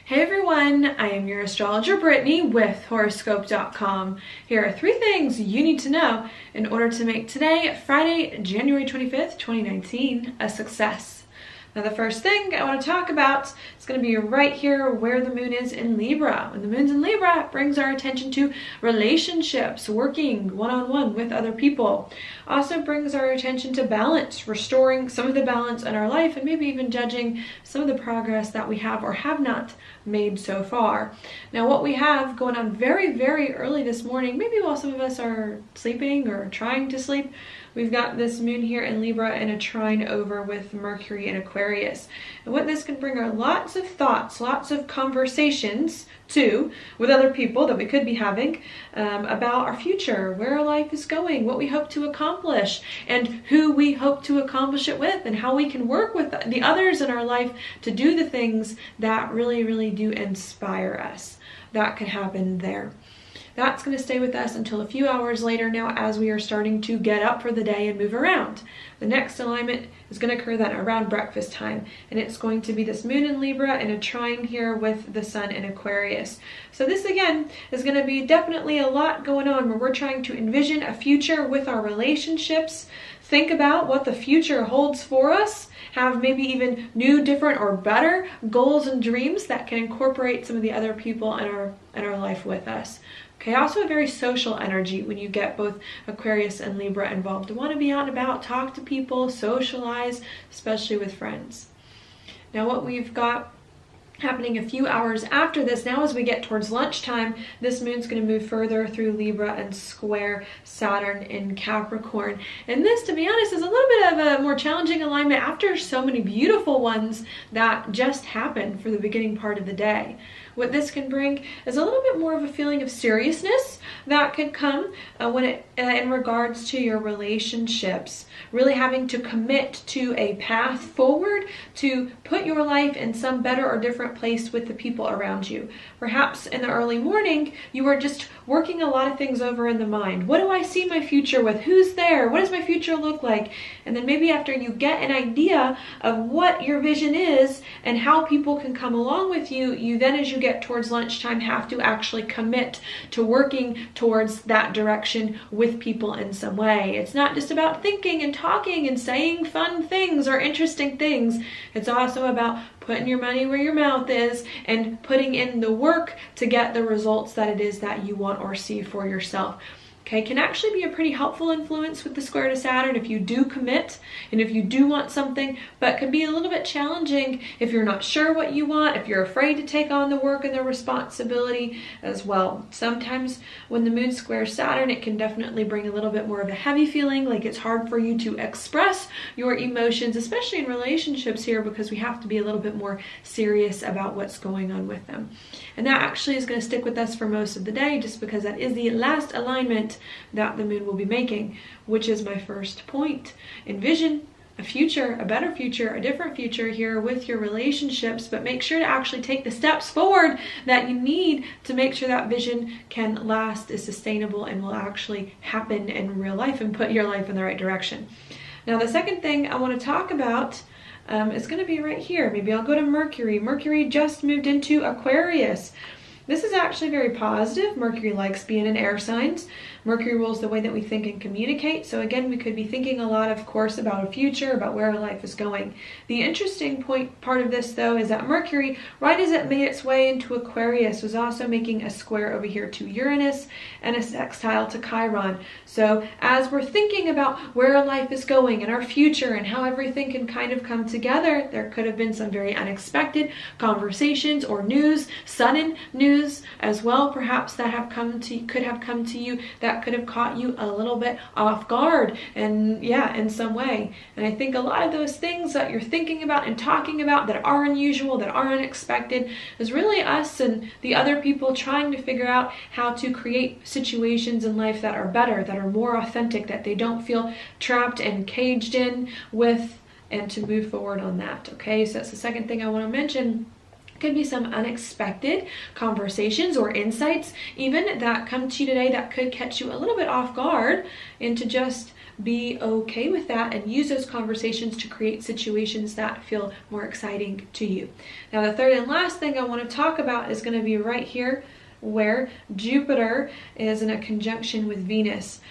Hey everyone, I am your astrologer Brittany with Horoscope.com. Here are 3 things you need to know in order to make today, Friday, January 25th, 2019, a success. Now the first thing I want to talk about is going to be right here where the moon is in Libra. When the moon's in Libra, it brings our attention to relationships, working one-on-one with other people. Also brings our attention to balance, restoring some of the balance in our life and maybe even judging some of the progress that we have or have not made so far. Now what we have going on very, very early this morning, maybe while some of us are sleeping or trying to sleep, we've got this moon here in Libra in a trine over with Mercury in Aquarius. And what this can bring are lots of thoughts, lots of conversations too with other people that we could be having about our future, where our life is going, what we hope to accomplish, and who we hope to accomplish it with, and how we can work with the others in our life to do the things that really, really do inspire us. That could happen there. That's going to stay with us until a few hours later now as we are starting to get up for the day and move around. The next alignment is going to occur then around breakfast time, and it's going to be this moon in Libra and a trine here with the sun in Aquarius. So this again is going to be definitely a lot going on where we're trying to envision a future with our relationships, think about what the future holds for us, have maybe even new, different, or better goals and dreams that can incorporate some of the other people in our life with us. Okay, also a very social energy when you get both Aquarius and Libra involved. You want to be out and about, talk to people, socialize, especially with friends. Now what we've got happening a few hours after this, now as we get towards lunchtime, this moon's going to move further through Libra and square Saturn in Capricorn. And this, to be honest, is a little bit of a more challenging alignment after so many beautiful ones that just happened for the beginning part of the day. What this can bring is a little bit more of a feeling of seriousness that could come in regards to your relationships. Really having to commit to a path forward to put your life in some better or different place with the people around you. Perhaps in the early morning, you are just working a lot of things over in the mind. What do I see my future with? Who's there? What does my future look like? And then maybe after you get an idea of what your vision is and how people can come along with you, you then, as you get towards lunchtime, have to actually commit to working towards that direction with people in some way. It's not just about thinking and talking and saying fun things or interesting things. It's also about putting your money where your mouth is and putting in the work to get the results that it is that you want or see for yourself. Okay, can actually be a pretty helpful influence with the square to Saturn if you do commit and if you do want something, but can be a little bit challenging if you're not sure what you want, if you're afraid to take on the work and the responsibility as well. Sometimes when the moon squares Saturn, it can definitely bring a little bit more of a heavy feeling, like it's hard for you to express your emotions, especially in relationships here, because we have to be a little bit more serious about what's going on with them. And that actually is going to stick with us for most of the day, just because that is the last alignment that the moon will be making, which is my first point. Envision a future, a better future, a different future here with your relationships, but make sure to actually take the steps forward that you need to make sure that vision can last, is sustainable, and will actually happen in real life and put your life in the right direction. Now the second thing I want to talk about is going to be right here. Maybe I'll go to Mercury. Mercury just moved into Aquarius. This is actually very positive. Mercury likes being in air signs. Mercury rules the way that we think and communicate. So again, we could be thinking a lot, of course, about a future, about where our life is going. The interesting part of this, though, is that Mercury, right as it made its way into Aquarius, was also making a square over here to Uranus and a sextile to Chiron. So as we're thinking about where our life is going and our future and how everything can kind of come together, there could have been some very unexpected conversations or news, sudden news as well, perhaps, that could have come to you that could have caught you a little bit off guard, and yeah, in some way. And I think a lot of those things that you're thinking about and talking about that are unusual, that are unexpected, is really us and the other people trying to figure out how to create situations in life that are better, that are more authentic, that they don't feel trapped and caged in with, and to move forward on that. Okay, so that's the second thing I want to mention. Could be some unexpected conversations or insights even that come to you today that could catch you a little bit off guard into just be okay with that and use those conversations to create situations that feel more exciting to you. Now, the third and last thing I want to talk about is going to be right here where Jupiter is in a conjunction with Venus.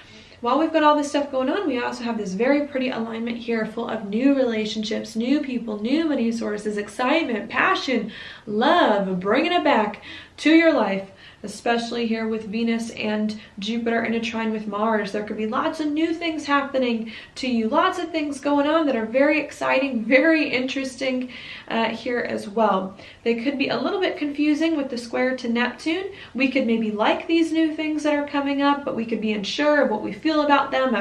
While we've got all this stuff going on, we also have this very pretty alignment here full of new relationships, new people, new money sources, excitement, passion, love, bringing it back to your life. Especially here with Venus and Jupiter in a trine with Mars. There could be lots of new things happening to you, lots of things going on that are very exciting, very interesting here as well. They could be a little bit confusing with the square to Neptune. We could maybe like these new things that are coming up, but we could be unsure of what we feel about them,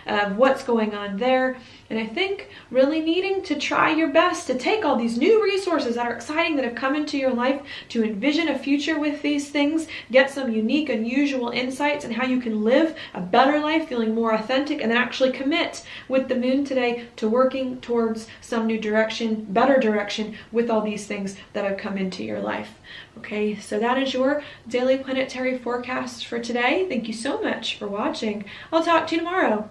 of what's going on there. And I think really needing to try your best to take all these new resources that are exciting that have come into your life, to envision a future with these things, get some unique, unusual insights and how you can live a better life, feeling more authentic, and then actually commit with the moon today to working towards some new direction, better direction with all these things that have come into your life. Okay, so that is your daily planetary forecast for today. Thank you so much for watching. I'll talk to you tomorrow.